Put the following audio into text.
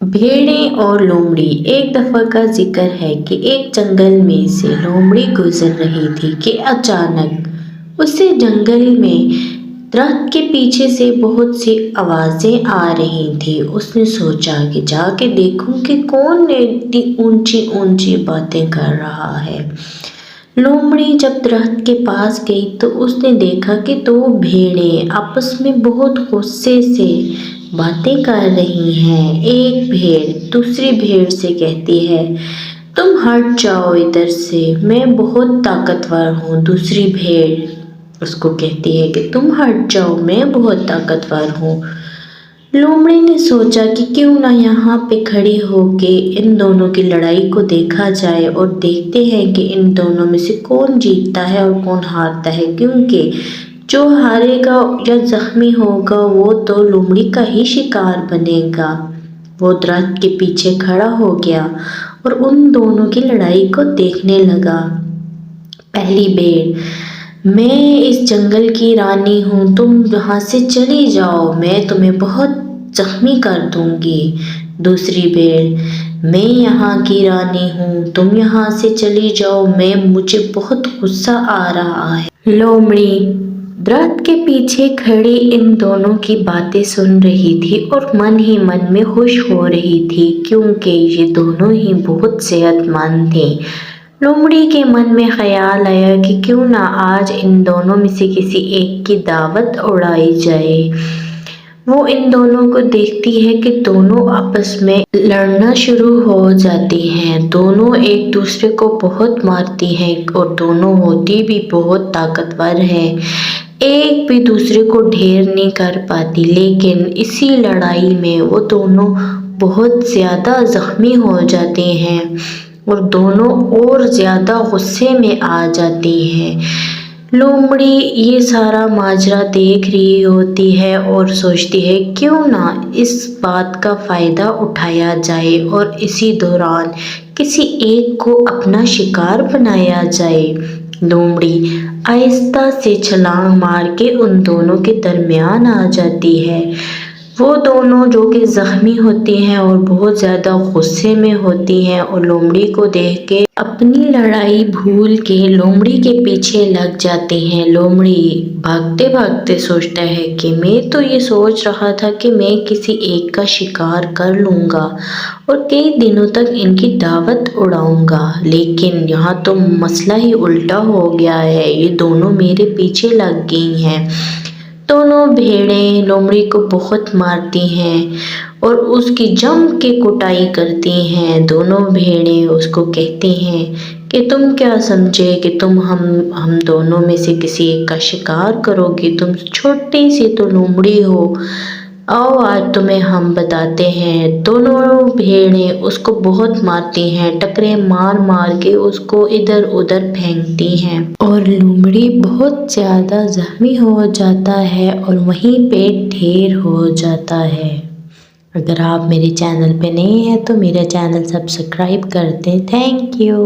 भेड़ें और लोमड़ी। एक दफ़ा का जिक्र है कि एक जंगल में से लोमड़ी गुजर रही थी कि अचानक उसे जंगल में दरख्त के पीछे से बहुत सी आवाज़ें आ रही थीं। उसने सोचा कि जाके देखूं कि कौन इतनी ऊंची ऊंची बातें कर रहा है। लोमड़ी जब दरख्त के पास गई तो उसने देखा कि दो भेड़ें आपस में बहुत गुस्से से बातें कर रही हैं। एक भेड़ दूसरी भेड़ से कहती है, तुम हट जाओ इधर से, मैं बहुत ताकतवर हूँ। दूसरी भेड़ उसको कहती है कि तुम हट जाओ, मैं बहुत ताकतवर हूँ। लोमड़ी ने सोचा कि क्यों ना यहाँ पे खड़ी होके इन दोनों की लड़ाई को देखा जाए और देखते हैं कि इन दोनों में से कौन जीतता है और कौन हारता है, क्योंकि जो हारेगा या जख्मी होगा वो तो लोमड़ी का ही शिकार बनेगा। वो दरख्त के पीछे खड़ा हो गया और उन दोनों की लड़ाई को देखने लगा। पहली भेड़, मैं इस जंगल की रानी हूँ, तुम यहाँ से चली जाओ, मैं तुम्हें बहुत जख्मी कर दूंगी। दूसरी भेड़, मैं यहाँ की रानी हूँ, तुम यहाँ से चली जाओ, मुझे बहुत गुस्सा आ रहा है। लोमड़ी दरख्त के पीछे खड़ी इन दोनों की बातें सुन रही थी और मन ही मन में खुश हो रही थी, क्योंकि ये दोनों ही बहुत सेहतमंद थे। लोमड़ी के मन में ख्याल आया कि क्यों ना आज इन दोनों में से किसी एक की दावत उड़ाई जाए। वो इन दोनों को देखती है कि दोनों आपस में लड़ना शुरू हो जाती हैं। दोनों एक दूसरे को बहुत मारती हैं और दोनों होती भी बहुत ताकतवर हैं। एक भी दूसरे को ढेर नहीं कर पाती, लेकिन इसी लड़ाई में वो दोनों बहुत ज़्यादा जख्मी हो जाते हैं और दोनों और ज़्यादा गुस्से में आ जाती हैं। लोमड़ी ये सारा माजरा देख रही होती है और सोचती है क्यों ना इस बात का फ़ायदा उठाया जाए और इसी दौरान किसी एक को अपना शिकार बनाया जाए। लोमड़ी आहिस्ता से छलांग मार के उन दोनों के दरमियान आ जाती है। वो दोनों जो कि ज़ख्मी होती हैं और बहुत ज़्यादा गुस्से में होती हैं और लोमड़ी को देख के अपनी लड़ाई भूल के लोमड़ी के पीछे लग जाते हैं। लोमड़ी भागते भागते सोचता है कि मैं तो ये सोच रहा था कि मैं किसी एक का शिकार कर लूँगा और कई दिनों तक इनकी दावत उड़ाऊँगा, लेकिन यहाँ तो मसला ही उल्टा हो गया है, ये दोनों मेरे पीछे लग गई हैं। दोनों भेड़ें लोमड़ी को बहुत मारती हैं और उसकी जम के कुटाई करती हैं। दोनों भेड़ें उसको कहती हैं कि तुम क्या समझे कि तुम हम दोनों में से किसी एक का शिकार करोगे, तुम छोटी सी तो लोमड़ी हो, आओ आज तुम्हें हम बताते हैं। दोनों भेड़ें उसको बहुत मारती हैं, टकरे मार मार के उसको इधर उधर फेंकती हैं और लोमड़ी बहुत ज़्यादा जख्मी हो जाता है और वहीं पे ढेर हो जाता है। अगर आप मेरे चैनल पे नए हैं तो मेरा चैनल सब्सक्राइब कर दें। Thank you.